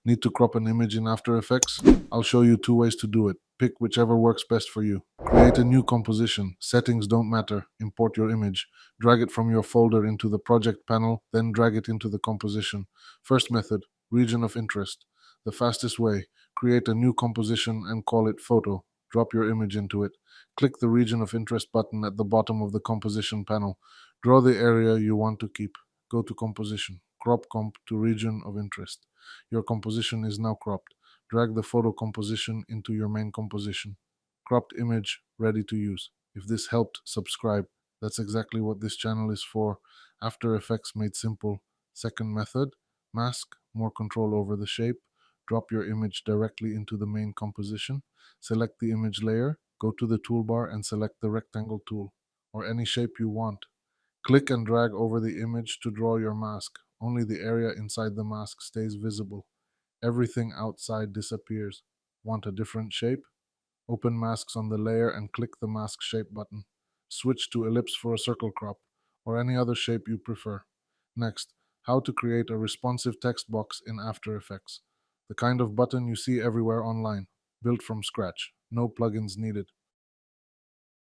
Need to crop an image in After Effects? I'll show you two ways to do it. Pick whichever works best for you. Create a new composition. Settings don't matter. Import your image. Drag it from your folder into the project panel, then drag it into the composition. First method, region of interest. The fastest way, create a new composition and call it photo. Drop your image into it. Click the region of interest button at the bottom of the composition panel. Draw the area you want to keep. Go to composition. Crop comp to region of interest. Your composition is now cropped. Drag the photo composition into your main composition. Cropped image ready to use. If this helped, subscribe. That's exactly what this channel is for. After Effects made simple. Second method, mask, more control over the shape. Drop your image directly into the main composition. Select the image layer, go to the toolbar and select the rectangle tool, or any shape you want. Click and drag over the image to draw your mask. Only the area inside the mask stays visible. Everything outside disappears. Want a different shape? Open masks on the layer and click the mask shape button. Switch to ellipse for a circle crop, or any other shape you prefer. Next, how to create a responsive text box in After Effects. The kind of button you see everywhere online, built from scratch. No plugins needed.